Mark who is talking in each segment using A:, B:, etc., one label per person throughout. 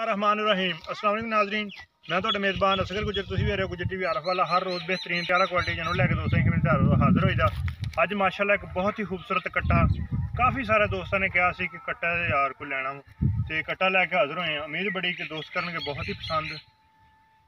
A: रहमान अस्सलाम वालेकुम नाज़रीन, मैं तो मेज़बान असगर गुजर, तुम भी गुजर टीवी आरफ वाला हर रोज़ बेहतरीन प्यारा क्वालिटी चैनल लैके दोस्तों की हाजिर होईदा। अज माशाल्लाह एक बहुत ही खूबसूरत कट्टा, काफ़ी सारे दोस्तों ने कहा कि कट्टा यार कोई लैना तो कट्टा लैके हाजिर होए। उम्मीद बड़ी कि दोस्त करनगे बहुत ही पसंद,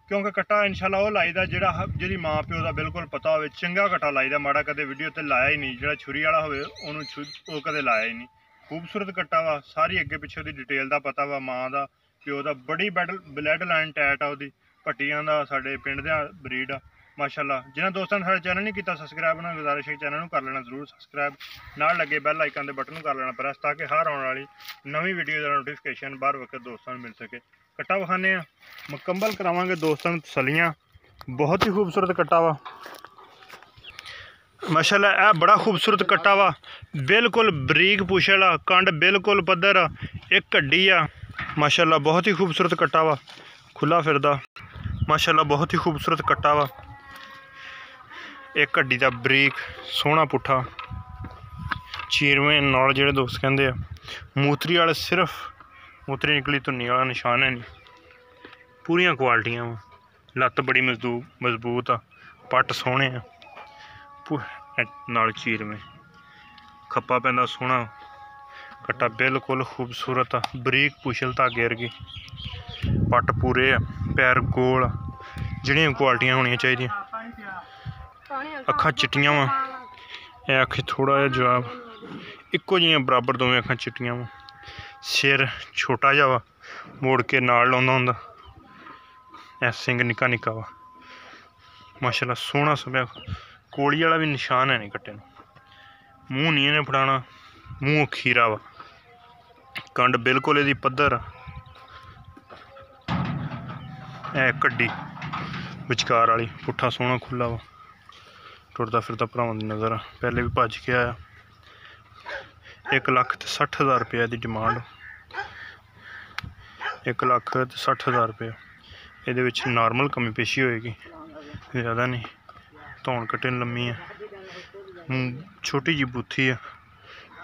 A: क्योंकि कट्टा इंशाल्लाह वो लाईदा जिहड़ी माँ प्यो का बिल्कुल पता हो। चंगा कट्टा लाईदा, माड़ा कदे वीडियो ते लाया ही नहीं। जो छुरी वाला होवे उन्होंने कदे लाया ही नहीं। खूबसूरत कट्टा वा, सारी अगे पिछे की डिटेल का पता वा, माँ का प्यो का, बड़ी ब्लड लाइन टाइट आ उसकी, भट्टियां का साडे पिंड दा ब्रीड आ माशाल्लाह। जिन्होंने दोस्तों ने साडे चैनल नहीं किया सब्सक्राइब, उन्होंने गुजारिश है चैनल कर लेना जरूर सब्सक्राइब, नाल लगे बैल आइकन के बटन कर लेना प्रेस, ताकि हर आने वाली नवी वीडियो का नोटिफिकेशन बार वक्त दोस्तों मिल सके। कट्टा विखाने मुकम्मल करावांगे दोस्तों तसलियां। बहुत ही खूबसूरत कट्टा वा माशाल्लाह, यह बड़ा खूबसूरत कट्टा वा, बिल्कुल बरीक पुछल आ, कंड बिल्कुल पद्धर आ, एक हड्डी आ माशाल्लाह। बहुत ही खूबसूरत कट्टा वा, खुला फिरदा माशाल्लाह। बहुत ही खूबसूरत कट्टा वा, एक हड्डी का बरीक सोहना पुट्ठा चीरवें नाल जिहड़े दोस्त कहंदे आ। मूतरी वाले सिर्फ मूतरी निकली धुन्नी वाला निशान है नहीं, पूरियां क्वालिटियां वा। लत्त बड़ी मजबूत आ, पट सोहने आ, नाल चीरवें खप्पा पैंदा सोहना कट्टा, बिल्कुल खूबसूरत आ, बरीक पुछल धागे वर्गी, पट पूरे आ, पैर गोल, जिहड़ियां क्वालिटियां होनियां चाहिदियां। अक्खां चिट्टियां वा, यह अख थोड़ा जिहा जवाब इक्को जिहियां बराबर, दोवें अक्खां चिट्टियां वा। सिर छोटा जिहा वा, मोड़ के नाल लाउंदा हुंदा, यह सिंग निक्का निक्का वा माशाल्लाह। सोहना सभ्या कोली वाला भी निशान है नहीं कट्टे नूं। मूँह नहीं इन्हें फड़ाना, मूँह खीरा वा, कंड बिल्कुल इहदी पद्धर आ, कड्डी विचकार वाली, पुट्ठा सोहना खुला वा, टुरदा फिरदा भरावां दी नज़र आ। पहले भी भज के आया। 1,60,000 रुपया की डिमांड, 1,60,000 रुपया। ये नॉर्मल कमी पेशी होएगी, ज़्यादा नहीं। धौन कट्टे लम्मी है, छोटी जी बूथी है,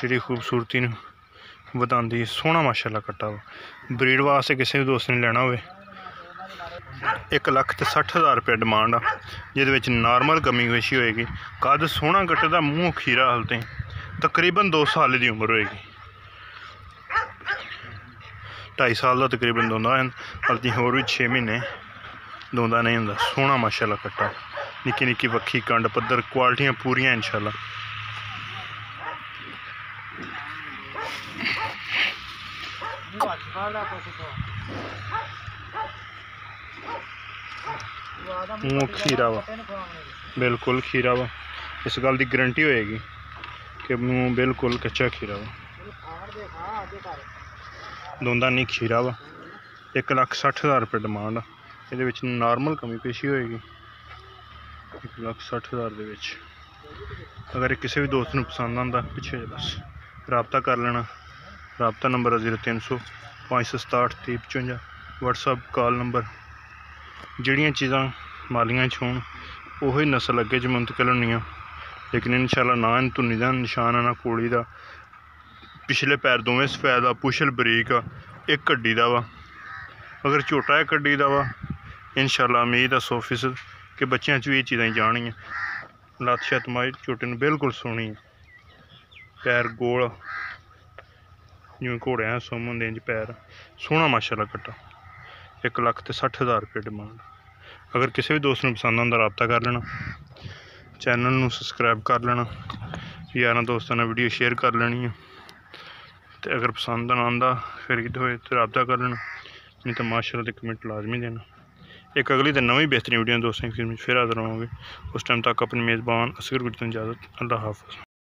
A: जी खूबसूरती वधांदी। सोहना माशाल्लाह कट्टा वा, ब्रीड वास्ते किसी भी दोस्त ने लेना हो 1,60,000 रुपया डिमांड आ, जिहदे नॉर्मल कमी पेशी होएगी। कद सोहना कट्टे दा, मूँह खीरा, हलते तकरीबन 2 साल की उम्र होएगी, 2.5 साल का तकरीबन दोंदा है, हल्ती होर भी 6 महीने दोंदा नहीं होंदा। सोहना माशाल्लाह कट्टा, निक्की निक्की वक्खी, कंड पद्धर, क्वालिटियां पूरियां इंशाल्लाह। मूँह खीरा वा, बिल्कुल खीरा वा, इस गल की गारंटी होएगी कि मूँह बिल्कुल कच्चा खीरा वा, दोंदा नहीं खीरा वा। 1,60,000 रुपये डिमांड आ, ये नॉर्मल कमी पेशी होएगी 1,60,000 दे विच। अगर किसी भी दोस्त को पसंद आता पिछे बस रबता कर लेना। रबता नंबर 0300 567 3055, व्हाट्सअप कॉल नंबर। जिहड़ियां चीज़ां मालियां च होण उही नस्ल अगे च मुंतकिल होनियां, लेकिन इंशाल्लाह ना इन धुन्नी दा निशान है ना कोली दा। पिछले पैर दोवें सफेद आ, पुछल बरीक आ, एक हड्डी दा वा। अगर झोटा एक हड्डी दा वा, इंशाल्लाह उम्मीद है 100% कि बच्चों भी ये चीज़ां जानियां। लत्त छत्त माई झोटे ने बिल्कुल सोहनी है, पैर गोल जिवें घोड़े सुम होंदे इंज पैर, सोहना माशाल्लाह कट्टा। 1,60,000 रुपये डिमांड। अगर किसी भी दोस्त को पसंद आता रबता कर लेना, चैनल नूं सबसक्राइब कर लेना, यारां दोस्तों ने वीडियो शेयर कर लेनी है। तो अगर पसंद ना आंदा फिर होए तो रबता कर लेना, नहीं तो माशाल्लाह कमेंट लाजमी देना। एक अगली तो नवी बेहतरीन वीडियो दोस्तों फिर हाजिर होवांगे। उस टाइम तक अपने मेज़बान असगर गुजर इजाज़त। अल्लाह हाफ़िज़।